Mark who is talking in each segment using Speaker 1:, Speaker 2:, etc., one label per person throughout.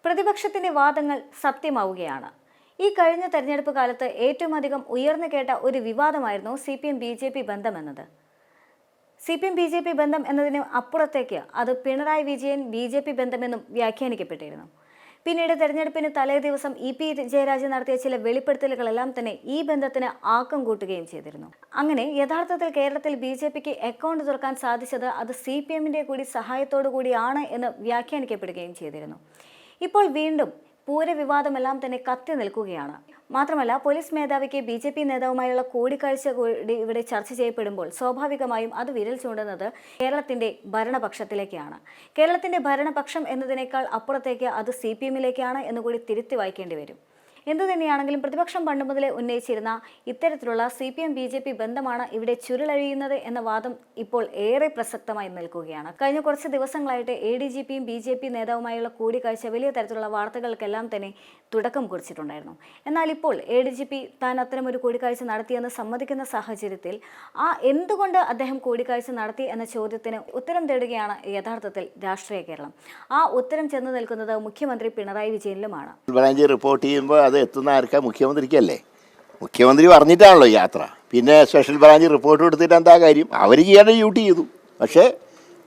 Speaker 1: പ്രതിപക്ഷത്തിന്റെ വാദങ്ങൾ സത്യമാവുകയാണ്. ഈ കഴിഞ്ഞ തെരഞ്ഞെടുപ്പ് കാലത്ത് ഏറ്റവും അധികം ഉയർന്നു കേട്ട ഒരു വിവാദമായിരുന്നു CPM-BJP ബന്ധം എന്നത്. CPM-BJP ബന്ധം എന്നതിന് അപ്പുറത്തേക്ക് അത് പിണറായി വിജയൻ BJP ബന്ധമെന്നും വ്യാഖ്യാനിക്കപ്പെട്ടിരുന്നു. പിന്നീട് തെരഞ്ഞെടുപ്പിന് തലേ ദിവസം EP ജയരാജൻ നടത്തിയ ചില വെളിപ്പെടുത്തലുകളെല്ലാം തന്നെ ഈ ബന്ധത്തിന് ആക്കം കൂട്ടുകയും ചെയ്തിരുന്നു. അങ്ങനെ യഥാർത്ഥത്തിൽ കേരളത്തിൽ BJPക്ക് അക്കൗണ്ട് തുറക്കാൻ സാധിച്ചത് അത് CPMന്റെ കൂടി സഹായത്തോടു കൂടിയാണ് എന്ന് വ്യാഖ്യാനിക്കപ്പെടുകയും ചെയ്തിരുന്നു. ഇപ്പോൾ വീണ്ടും പൂരവിവാദമെല്ലാം തന്നെ കത്തി നിൽക്കുകയാണ്. മാത്രമല്ല, പോലീസ് മേധാവിക്ക് BJP നേതാവുമായുള്ള കൂടിക്കാഴ്ച കൂടി ഇവിടെ ചർച്ച ചെയ്യപ്പെടുമ്പോൾ സ്വാഭാവികമായും അത് വിരൽ ചൂണ്ടുന്നത് കേരളത്തിന്റെ ഭരണപക്ഷത്തിലേക്കാണ്. കേരളത്തിന്റെ ഭരണപക്ഷം എന്നതിനേക്കാൾ അപ്പുറത്തേക്ക് അത് CPMലേക്കാണ് എന്നുകൂടി തിരുത്തി വായിക്കേണ്ടി വരും. എന്തു തന്നെയാണെങ്കിലും പ്രതിപക്ഷം പണ്ട് മുതലേ ഉന്നയിച്ചിരുന്ന ഇത്തരത്തിലുള്ള CPM-BJP ബന്ധമാണ് ഇവിടെ ചുരുളഴിയുന്നത് എന്ന വാദം ഇപ്പോൾ ഏറെ പ്രസക്തമായി നിൽക്കുകയാണ്. കഴിഞ്ഞ കുറച്ച് ദിവസങ്ങളായിട്ട് ADGPയും BJP നേതാവുമായുള്ള കൂടിക്കാഴ്ച വലിയ തരത്തിലുള്ള വാർത്തകൾക്കെല്ലാം തന്നെ തുടക്കം കുറിച്ചിട്ടുണ്ടായിരുന്നു. എന്നാൽ ഇപ്പോൾ ADGP താൻ അത്തരമൊരു കൂടിക്കാഴ്ച നടത്തിയെന്ന് സമ്മതിക്കുന്ന സാഹചര്യത്തിൽ എന്തുകൊണ്ട് അദ്ദേഹം കൂടിക്കാഴ്ച നടത്തി എന്ന ചോദ്യത്തിന് ഉത്തരം തേടുകയാണ് യഥാർത്ഥത്തിൽ രാഷ്ട്രീയ കേരളം. ആ ഉത്തരം ചെന്ന് നിൽക്കുന്നത് മുഖ്യമന്ത്രി പിണറായി വിജയനിലുമാണ്.
Speaker 2: റിപ്പോർട്ട് ചെയ്യുമ്പോൾ അത് എത്തുന്ന ആർക്കാ? മുഖ്യമന്ത്രിക്കല്ലേ. മുഖ്യമന്ത്രി പറഞ്ഞിട്ടാണല്ലോ യാത്ര. പിന്നെ സ്പെഷ്യൽ ബ്രാഞ്ച് റിപ്പോർട്ട് കൊടുത്തിട്ട് എന്താ കാര്യം? അവർ ചെയ്യേണ്ട ഡ്യൂട്ടി ചെയ്തു. പക്ഷേ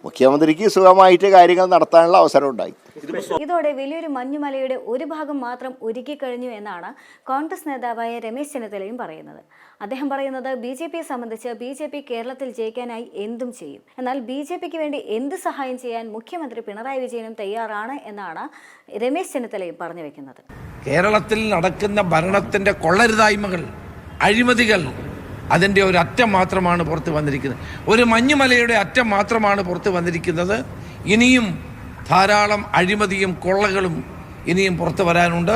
Speaker 2: മുഖ്യമന്ത്രിക്ക് സുഖമായിട്ട് കാര്യങ്ങൾ നടത്താനുള്ള അവസരം ഉണ്ടായി.
Speaker 1: ഇതോടെ വലിയൊരു മഞ്ഞുമലയുടെ ഒരു ഭാഗം മാത്രം ഒരുക്കിക്കഴിഞ്ഞു എന്നാണ് കോൺഗ്രസ് നേതാവായ രമേശ് ചെന്നിത്തലയും പറയുന്നത്. അദ്ദേഹം പറയുന്നത് BJPയെ സംബന്ധിച്ച് BJP കേരളത്തിൽ ജയിക്കാനായി എന്തും ചെയ്യും. എന്നാൽ BJPക്ക് വേണ്ടി എന്ത് സഹായം ചെയ്യാൻ മുഖ്യമന്ത്രി പിണറായി വിജയനും തയ്യാറാണ് എന്നാണ് രമേശ് ചെന്നിത്തലയും പറഞ്ഞു വെക്കുന്നത്.
Speaker 3: കേരളത്തിൽ നടക്കുന്ന ഭരണത്തിന്റെ കൊള്ളരുതായ്മകൾ, അഴിമതികൾ, അതിൻ്റെ ഒരു അറ്റം മാത്രമാണ് പുറത്ത് വന്നിരിക്കുന്നത്. ഒരു മഞ്ഞുമലയുടെ അറ്റം മാത്രമാണ് പുറത്ത് വന്നിരിക്കുന്നത്. ഇനിയും ധാരാളം അഴിമതിയും കൊള്ളകളും ഇനിയും പുറത്തു വരാനുണ്ട്.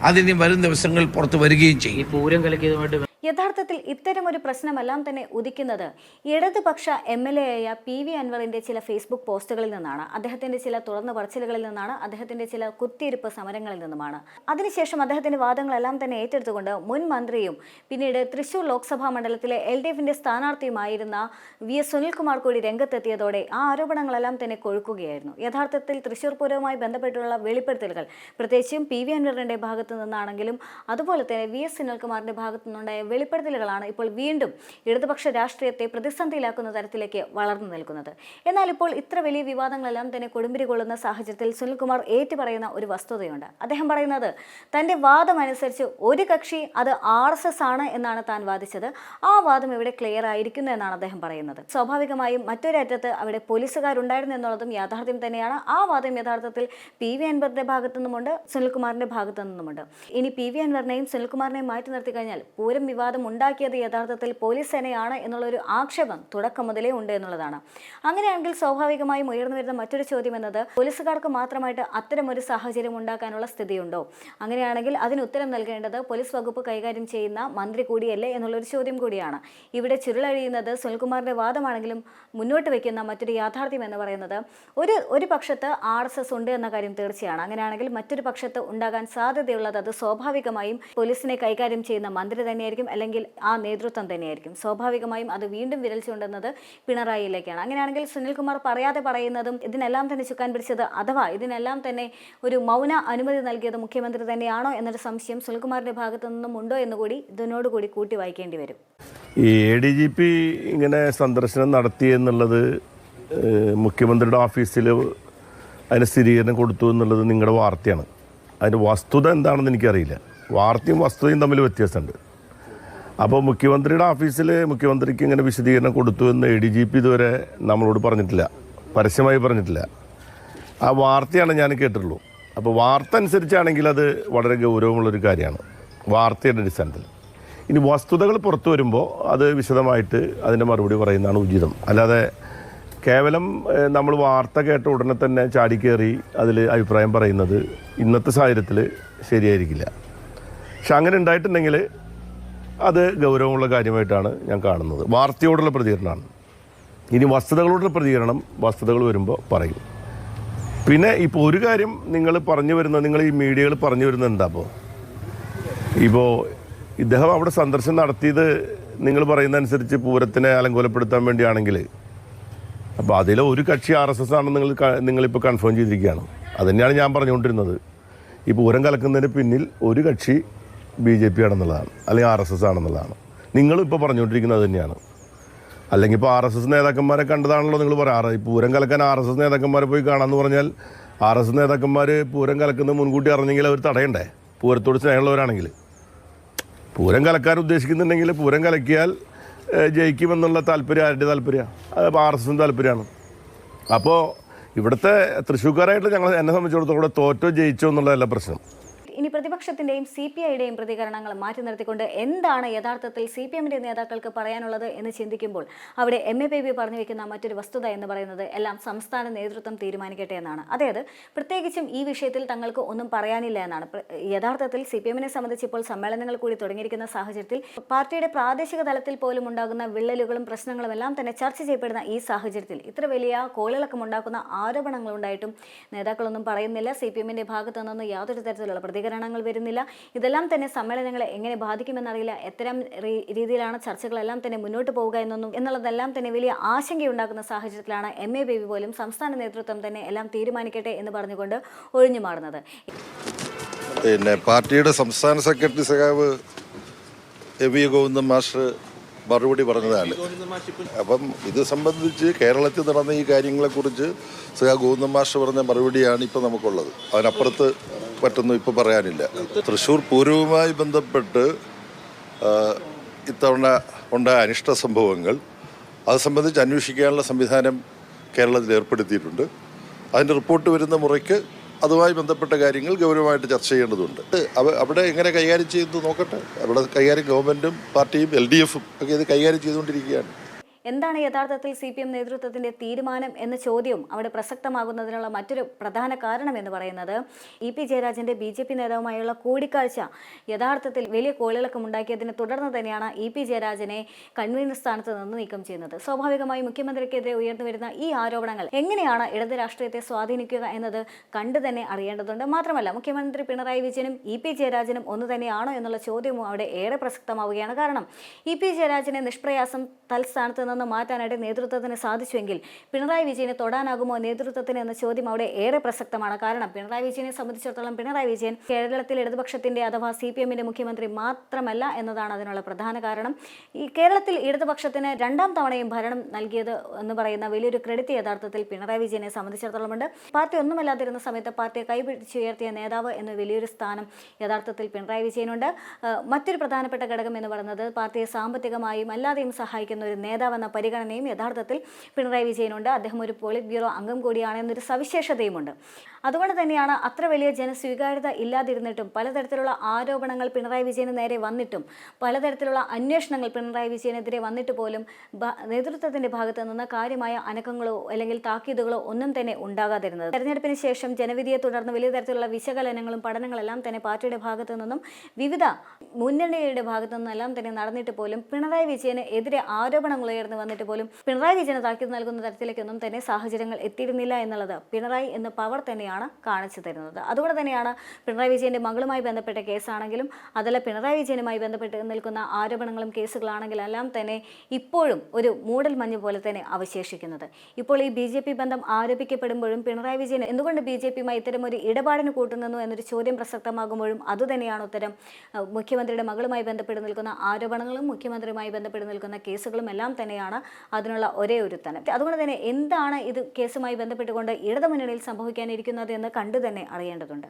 Speaker 3: അതിനും വരും ദിവസങ്ങളിൽ പുറത്തു വരികയും ചെയ്യും. പൂരം കലക്കിയതുമായിട്ട്
Speaker 1: യഥാർത്ഥത്തിൽ ഇത്തരമൊരു പ്രശ്നമെല്ലാം തന്നെ ഉദിക്കുന്നത് ഇടതുപക്ഷ MLA ആയ PV അൻവറിന്റെ ചില ഫേസ്ബുക്ക് പോസ്റ്റുകളിൽ നിന്നാണ്, അദ്ദേഹത്തിന്റെ ചില തുറന്ന പറച്ചിലുകളിൽ നിന്നാണ്, അദ്ദേഹത്തിന്റെ ചില കുത്തിയിരിപ്പ് സമരങ്ങളിൽ നിന്നുമാണ്. അതിനുശേഷം അദ്ദേഹത്തിന്റെ വാദങ്ങളെല്ലാം തന്നെ ഏറ്റെടുത്തുകൊണ്ട് മുൻ മന്ത്രിയും പിന്നീട് തൃശൂർ ലോക്സഭാ മണ്ഡലത്തിലെ LDFന്റെ സ്ഥാനാർത്ഥിയുമായിരുന്ന VS സുനിൽകുമാർ കൂടി രംഗത്തെത്തിയതോടെ ആ ആരോപണങ്ങളെല്ലാം തന്നെ കൊഴുക്കുകയായിരുന്നു. യഥാർത്ഥത്തിൽ തൃശൂർ പൂരവുമായി ബന്ധപ്പെട്ടുള്ള വെളിപ്പെടുത്തലുകൾ പ്രത്യേകിച്ചും PV അൻവറിന്റെ ഭാഗത്തു നിന്നാണെങ്കിലും അതുപോലെ തന്നെ VS സുനിൽകുമാറിന്റെ ഭാഗത്തു നിന്നുണ്ടായ വെളിപ്പെടുത്തലുകളാണ് ഇപ്പോൾ വീണ്ടും ഇടതുപക്ഷ രാഷ്ട്രീയത്തെ പ്രതിസന്ധിയിലാക്കുന്ന തരത്തിലേക്ക് വളർന്നു നിൽക്കുന്നത്. എന്നാൽ ഇപ്പോൾ ഇത്ര വലിയ വിവാദങ്ങളെല്ലാം തന്നെ കൊടുമ്പിരി കൊള്ളുന്ന സാഹചര്യത്തിൽ സുനിൽകുമാർ ഏറ്റുപറയുന്ന ഒരു വസ്തുതയുണ്ട്. അദ്ദേഹം പറയുന്നത് തന്റെ വാദം അനുസരിച്ച് ഒരു കക്ഷി അത് RSS ആണ് എന്നാണ് താൻ വാദിച്ചത്. ആ വാദം ഇവിടെ ക്ലിയർ ആയിരിക്കുന്നു എന്നാണ് അദ്ദേഹം പറയുന്നത്. സ്വാഭാവികമായും മറ്റൊരറ്റത്ത് അവിടെ പോലീസുകാരുണ്ടായിരുന്നു എന്നുള്ളതും യാഥാർത്ഥ്യം തന്നെയാണ്. ആ വാദം യഥാർത്ഥത്തിൽ PV അൻവറിന്റെ ഭാഗത്തു നിന്നുമുണ്ട്, സുനിൽകുമാറിന്റെ ഭാഗത്തു നിന്നുമുണ്ട്. ഇനി PV അൻവറിനെയും സുനിൽകുമാറിനെയും മാറ്റി നിർത്തി കഴിഞ്ഞാൽ പൂരം വിവാദം ഉണ്ടാക്കിയത് യഥാർത്ഥത്തിൽ പോലീസ് സേനയാണ് എന്നുള്ളൊരു ആക്ഷേപം തുടക്കം മുതലേ ഉണ്ട് എന്നുള്ളതാണ്. അങ്ങനെയാണെങ്കിൽ സ്വാഭാവികമായും ഉയർന്നു വരുന്ന മറ്റൊരു ചോദ്യം എന്നത് പോലീസുകാർക്ക് മാത്രമായിട്ട് അത്തരമൊരു സാഹചര്യം ഉണ്ടാക്കാനുള്ള സ്ഥിതിയുണ്ടോ? അങ്ങനെയാണെങ്കിൽ അതിന് ഉത്തരം നൽകേണ്ടത് പോലീസ് വകുപ്പ് കൈകാര്യം ചെയ്യുന്ന മന്ത്രി കൂടിയല്ലേ എന്നുള്ളൊരു ചോദ്യം കൂടിയാണ്. ഇവിടെ ചുരുളഴിയുന്നത് സുനിൽകുമാറിന്റെ വാദമാണെങ്കിലും മുന്നോട്ട് വയ്ക്കുന്ന മറ്റൊരു യാഥാർത്ഥ്യം എന്ന് പറയുന്നത് ഒരു പക്ഷത്ത് RSS ഉണ്ട് എന്ന കാര്യം തീർച്ചയാണ്. അങ്ങനെയാണെങ്കിൽ മറ്റൊരു പക്ഷത്ത് ഉണ്ടാകാൻ സാധ്യതയുള്ളത് അത് സ്വാഭാവികമായും പോലീസിനെ കൈകാര്യം ചെയ്യുന്ന മന്ത്രി തന്നെയായിരിക്കും, അല്ലെങ്കിൽ ആ നേതൃത്വം തന്നെയായിരിക്കും. സ്വാഭാവികമായും അത് വീണ്ടും വിരൽ ചൂണ്ടുന്നത് പിണറായിയിലേക്കാണ്. അങ്ങനെയാണെങ്കിൽ സുനിൽകുമാർ പറയാതെ പറയുന്നതും ഇതിനെല്ലാം തന്നെ ചുക്കാൻ പിടിച്ചത് അഥവാ ഇതിനെല്ലാം തന്നെ ഒരു മൗന അനുമതി നൽകിയത് മുഖ്യമന്ത്രി തന്നെയാണോ എന്നൊരു സംശയം സുനിൽകുമാറിന്റെ ഭാഗത്തു നിന്നും ഉണ്ടോ എന്നുകൂടി ഇതിനോടുകൂടി കൂട്ടി വായിക്കേണ്ടി വരും.
Speaker 4: ഈ ADGP ഇങ്ങനെ സന്ദർശനം നടത്തി എന്നുള്ളത് മുഖ്യമന്ത്രിയുടെ ഓഫീസിൽ അതിന് സ്ഥിരീകരണം കൊടുത്തു എന്നുള്ളത് നിങ്ങളുടെ വാർത്തയാണ്. അതിൻ്റെ വസ്തുത എന്താണെന്ന് എനിക്കറിയില്ല. വാർത്തയും വസ്തുതയും തമ്മിൽ വ്യത്യാസമുണ്ട്. അപ്പോൾ മുഖ്യമന്ത്രിയുടെ ഓഫീസിൽ മുഖ്യമന്ത്രിക്ക് ഇങ്ങനെ വിശദീകരണം കൊടുത്തു എന്ന് ADGP ഇതുവരെ നമ്മളോട് പറഞ്ഞിട്ടില്ല, പരസ്യമായി പറഞ്ഞിട്ടില്ല. ആ വാർത്തയാണ് ഞാൻ കേട്ടിട്ടുള്ളൂ. അപ്പോൾ വാർത്ത അനുസരിച്ചാണെങ്കിൽ അത് വളരെ ഗൗരവമുള്ളൊരു കാര്യമാണ്, വാർത്തയുടെ അടിസ്ഥാനത്തിൽ. ഇനി വസ്തുതകൾ പുറത്തു വരുമ്പോൾ അത് വിശദമായിട്ട് അതിൻ്റെ മറുപടി പറയുന്നതാണ് ഉചിതം. അല്ലാതെ കേവലം നമ്മൾ വാർത്ത കേട്ട ഉടനെ തന്നെ ചാടിക്കേറി അതിൽ അഭിപ്രായം പറയുന്നത് ഇന്നത്തെ സാഹചര്യത്തിൽ ശരിയായിരിക്കില്ല. പക്ഷെ അങ്ങനെ ഉണ്ടായിട്ടുണ്ടെങ്കിൽ അത് ഗൗരവമുള്ള കാര്യമായിട്ടാണ് ഞാൻ കാണുന്നത്. വാർത്തയോടുള്ള പ്രതികരണമാണ്. ഇനി വസ്തുതകളോടുള്ള പ്രതികരണം വസ്തുതകൾ വരുമ്പോൾ പറയും. പിന്നെ ഇപ്പോൾ ഒരു കാര്യം നിങ്ങൾ ഈ മീഡിയകൾ പറഞ്ഞു വരുന്നത് എന്താ? ഇപ്പോൾ ഇദ്ദേഹം അവിടെ സന്ദർശനം നടത്തിയത് നിങ്ങൾ പറയുന്ന അനുസരിച്ച് പൂരത്തിനെ അലങ്കോലപ്പെടുത്താൻ വേണ്ടിയാണെങ്കിൽ അപ്പോൾ അതിലെ ഒരു കക്ഷി RSS ആണെന്ന് നിങ്ങളിപ്പോൾ കൺഫേം ചെയ്തിരിക്കുകയാണ്. അതുതന്നെയാണ് ഞാൻ പറഞ്ഞുകൊണ്ടിരുന്നത്. ഈ പൂരം കലക്കുന്നതിന് പിന്നിൽ ഒരു കക്ഷി BJP ആണെന്നുള്ളതാണ്, അല്ലെങ്കിൽ RSS ആണെന്നുള്ളതാണ്. നിങ്ങളിപ്പോൾ പറഞ്ഞുകൊണ്ടിരിക്കുന്നത് തന്നെയാണ്. അല്ലെങ്കിൽ ഇപ്പോൾ RSS നേതാക്കന്മാരെ കണ്ടതാണല്ലോ നിങ്ങൾ പറയാറ്. ഈ പൂരം കലക്കാൻ RSS നേതാക്കന്മാരെ പോയി കാണാമെന്ന് പറഞ്ഞാൽ RSS നേതാക്കന്മാർ പൂരം കലക്കുന്നത് മുൻകൂട്ടി അറിഞ്ഞെങ്കിൽ അവർ തടയണ്ടേ? പൂരത്തോട് സ്നേഹമുള്ളവരാണെങ്കിൽ. പൂരം കലക്കാൻ ഉദ്ദേശിക്കുന്നുണ്ടെങ്കിൽ പൂരം കലക്കിയാൽ ജയിക്കുമെന്നുള്ള താല്പര്യം ആരുടെ താല്പര്യമാണ്? അത് RSSന്റെ താല്പര്യമാണ്. അപ്പോൾ ഇവിടുത്തെ തൃശ്ശൂർക്കാരായിട്ട് എന്നെ സംബന്ധിച്ചിടത്തോളം ഇവിടെ തോറ്റോ ജയിച്ചോ എന്നുള്ളതല്ല പ്രശ്നം.
Speaker 1: ഇനി പ്രതിപക്ഷത്തിന്റെയും CPIയുടെയും പ്രതികരണങ്ങൾ മാറ്റി നിർത്തിക്കൊണ്ട് എന്താണ് യഥാർത്ഥത്തിൽ CPMന്റെ നേതാക്കൾക്ക് പറയാനുള്ളത് എന്ന് ചിന്തിക്കുമ്പോൾ അവിടെ MA ബേബി പറഞ്ഞു വെക്കുന്ന മറ്റൊരു വസ്തുത എന്ന് പറയുന്നത് എല്ലാം സംസ്ഥാന നേതൃത്വം തീരുമാനിക്കട്ടെ എന്നാണ്. അതായത് പ്രത്യേകിച്ചും ഈ വിഷയത്തിൽ തങ്ങൾക്ക് ഒന്നും പറയാനില്ല എന്നാണ്. യഥാർത്ഥത്തിൽ CPMനെ സംബന്ധിച്ച് ഇപ്പോൾ സമ്മേളനങ്ങൾ കൂടി തുടങ്ങിയിരിക്കുന്ന സാഹചര്യത്തിൽ പാർട്ടിയുടെ പ്രാദേശിക തലത്തിൽ പോലും ഉണ്ടാകുന്ന വിള്ളലുകളും പ്രശ്നങ്ങളും എല്ലാം തന്നെ ചർച്ച ചെയ്യപ്പെടുന്ന ഈ സാഹചര്യത്തിൽ ഇത്ര വലിയ കോളിളക്കമുണ്ടാക്കുന്ന ആരോപണങ്ങൾ ഉണ്ടായിട്ടും നേതാക്കളൊന്നും പറയുന്നില്ല. CPMന്റെ ഭാഗത്തു നിന്ന് യാതൊരു തരത്തിലുള്ള പ്രതികരണങ്ങൾ വരുന്നില്ല. ഇതെല്ലാം തന്നെ സമ്മേളനങ്ങളെ എങ്ങനെ ബാധിക്കുമെന്നറിയില്ല. എത്തരം രീതിയിലാണ് ചർച്ചകളെല്ലാം തന്നെ മുന്നോട്ട് പോവുക എന്നുള്ളതെല്ലാം തന്നെ വലിയ ആശങ്കയുണ്ടാക്കുന്ന സാഹചര്യത്തിലാണ് MA ബേബി പോലും സംസ്ഥാന നേതൃത്വം തന്നെ എല്ലാം തീരുമാനിക്കട്ടെ എന്ന് പറഞ്ഞുകൊണ്ട് ഒഴിഞ്ഞു മാറുന്നത്.
Speaker 5: പിന്നെ പാർട്ടിയുടെ സംസ്ഥാന സെക്രട്ടറി സഖാവ് MV ഗോവിന്ദൻ മാസ്റ്റർ മറുപടി പറഞ്ഞതാണ്. അപ്പം ഇത് സംബന്ധിച്ച് കേരളത്തിൽ നടന്ന ഈ കാര്യങ്ങളെക്കുറിച്ച് സഖാവ് ഗോവിന്ദൻ മാസ്റ്റർ പറഞ്ഞ മറുപടിയാണ് ഇപ്പോൾ നമുക്കുള്ളത്. അതിനപ്പുറത്ത് പറ്റൊന്നും ഇപ്പോൾ പറയാനില്ല. തൃശ്ശൂർ പൂരവുമായി ബന്ധപ്പെട്ട് ഇത്തവണ ഉണ്ടായ അനിഷ്ട സംഭവങ്ങൾ അത് സംബന്ധിച്ച് അന്വേഷിക്കാനുള്ള സംവിധാനം കേരളത്തിൽ ഏർപ്പെടുത്തിയിട്ടുണ്ട്. അതിൻ്റെ റിപ്പോർട്ട് വരുന്ന മുറയ്ക്ക് അതുമായി ബന്ധപ്പെട്ട കാര്യങ്ങൾ ഗൗരവമായിട്ട് ചർച്ച ചെയ്യേണ്ടതുണ്ട്. അവിടെ എങ്ങനെ കൈകാര്യം ചെയ്യുന്നു നോക്കട്ടെ. അവിടെ കൈകാര്യം ഗവൺമെൻറ്റും പാർട്ടിയും LDFും ഒക്കെ ഇത് കൈകാര്യം ചെയ്തുകൊണ്ടിരിക്കുകയാണ്.
Speaker 1: എന്താണ് യഥാർത്ഥത്തിൽ CPM നേതൃത്വത്തിന്റെ തീരുമാനം എന്ന ചോദ്യവും അവിടെ പ്രസക്തമാകുന്നതിനുള്ള മറ്റൊരു പ്രധാന കാരണം എന്ന് പറയുന്നത് EP ജയരാജന്റെ BJP നേതാവുമായുള്ള കൂടിക്കാഴ്ച യഥാർത്ഥത്തിൽ വലിയ കോളിളക്കം ഉണ്ടാക്കിയതിനെ തുടർന്ന് തന്നെയാണ് EP ജയരാജനെ കൺവീനർ സ്ഥാനത്ത് നിന്ന് നീക്കം ചെയ്യുന്നത്. സ്വാഭാവികമായും മുഖ്യമന്ത്രിക്കെതിരെ ഉയർന്നു വരുന്ന ഈ ആരോപണങ്ങൾ എങ്ങനെയാണ് ഇടത് രാഷ്ട്രീയത്തെ സ്വാധീനിക്കുക എന്നത് കണ്ടു തന്നെ അറിയേണ്ടതുണ്ട്. മാത്രമല്ല മുഖ്യമന്ത്രി പിണറായി വിജയനും EP ജയരാജനും ഒന്ന് തന്നെയാണോ എന്നുള്ള ചോദ്യവും അവിടെ ഏറെ പ്രസക്തമാവുകയാണ്. കാരണം EP ജയരാജനെ നിഷ്പ്രയാസം തൽസ്ഥാനത്ത് നിന്ന് മാറ്റാനായിട്ട് നേതൃത്വത്തിന് സാധിച്ചുവെങ്കിൽ പിണറായി വിജയനെ തൊടാനാകുമോ നേതൃത്വത്തിന് എന്ന ചോദ്യം അവിടെ ഏറെ പ്രസക്തമാണ്. കാരണം പിണറായി വിജയനെ സംബന്ധിച്ചിടത്തോളം പിണറായി വിജയൻ കേരളത്തിൽ ഇടതുപക്ഷത്തിന്റെ അഥവാ CPMന്റെ മുഖ്യമന്ത്രി മാത്രമല്ല എന്നതാണ് അതിനുള്ള പ്രധാന കാരണം. ഈ കേരളത്തിൽ ഇടതുപക്ഷത്തിന് രണ്ടാം തവണയും ഭരണം നൽകിയത് എന്ന് പറയുന്ന വലിയൊരു ക്രെഡിറ്റ് യഥാർത്ഥത്തിൽ പിണറായി വിജയനെ സംബന്ധിച്ചിടത്തോളമുണ്ട്. പാർട്ടി ഒന്നുമല്ലാതിരുന്ന സമയത്ത് പാർട്ടിയെ കൈപിടിച്ചുയർത്തിയ നേതാവ് എന്ന വലിയൊരു സ്ഥാനം യഥാർത്ഥത്തിൽ പിണറായി വിജയനുണ്ട്. മറ്റൊരു പ്രധാനപ്പെട്ട ഘടകം എന്ന് പറയുന്നത് പാർട്ടിയെ സാമ്പത്തികമായും അല്ലാതെയും സഹായിക്കുന്ന ഒരു നേതാവെന്ന പരിഗണനയും യഥാർത്ഥത്തിൽ പിണറായി വിജയനുണ്ട്. അദ്ദേഹം ഒരു പോളിറ്റ് ബ്യൂറോ അംഗം കൂടിയാണ് എന്നൊരു സവിശേഷതയുമുണ്ട്. അതുകൊണ്ട് തന്നെയാണ് അത്ര വലിയ ജനസ്വീകാര്യത ഇല്ലാതിരുന്നിട്ടും പലതരത്തിലുള്ള ആരോപണങ്ങൾ പിണറായി വിജയന് നേരെ വന്നിട്ടും പലതരത്തിലുള്ള അന്വേഷണങ്ങൾ പിണറായി വിജയനെതിരെ വന്നിട്ട് പോലും നേതൃത്വത്തിന്റെ ഭാഗത്തു നിന്ന് കാര്യമായ അനക്കങ്ങളോ അല്ലെങ്കിൽ താക്കീതുകളോ ഒന്നും തന്നെ ഉണ്ടാകാതിരുന്നത്. തെരഞ്ഞെടുപ്പിന് ശേഷം ജനവിധിയെ തുടർന്ന് വലിയ തരത്തിലുള്ള വിശകലനങ്ങളും പഠനങ്ങളെല്ലാം തന്നെ പാർട്ടിയുടെ ഭാഗത്തു നിന്നും വിവിധ മുന്നണിയുടെ ഭാഗത്തു നിന്നെല്ലാം തന്നെ നടന്നിട്ട് പോലും പിണറായി വിജയന് എതിരെ ആരോപണങ്ങൾ ഉയർന്നു വന്നിട്ട് പോലും പിണറായി വിജയന് താക്കീത് നൽകുന്ന തരത്തിലേക്കൊന്നും തന്നെ സാഹചര്യങ്ങൾ എത്തിയിരുന്നില്ല എന്നുള്ളത് പിണറായി എന്ന പവർ തന്നെയാണ് കാണിച്ചു തരുന്നത്. അതുകൊണ്ട് തന്നെയാണ് പിണറായി വിജയന്റെ മകളുമായി ബന്ധപ്പെട്ട കേസാണെങ്കിലും അതല്ല പിണറായി വിജയനുമായി ബന്ധപ്പെട്ട് നിൽക്കുന്ന ആരോപണങ്ങളും കേസുകളാണെങ്കിലും എല്ലാം തന്നെ ഇപ്പോഴും ഒരു മൂടൽ മഞ്ഞ് പോലെ തന്നെ അവശേഷിക്കുന്നത്. ഇപ്പോൾ ഈ BJP ബന്ധം ആരോപിക്കപ്പെടുമ്പോഴും പിണറായി വിജയൻ എന്തുകൊണ്ട് BJPയുമായി ഇത്തരം ഒരു ഇടപാടിന് കൂട്ടുനിന്നു എന്നൊരു ചോദ്യം പ്രസക്തമാകുമ്പോഴും അതുതന്നെയാണ് ഉത്തരം. മുഖ്യമന്ത്രിയുടെ മകളുമായി ബന്ധപ്പെട്ട് നിൽക്കുന്ന ആരോപണങ്ങളും മുഖ്യമന്ത്രിയുമായി ബന്ധപ്പെട്ട് നിൽക്കുന്ന കേസുകളും എല്ലാം തന്നെയാണ് അതിനുള്ള ഒരേ ഒരു ഉത്തരം. അതുകൊണ്ട് തന്നെ എന്താണ് ഇത് കേസുമായി ബന്ധപ്പെട്ടുകൊണ്ട് ഇടതുമുന്നണിയിൽ സംഭവിക്കാനിരിക്കുന്നത് എന്ന് കണ്ടു തന്നെ അറിയേണ്ടതുണ്ട്.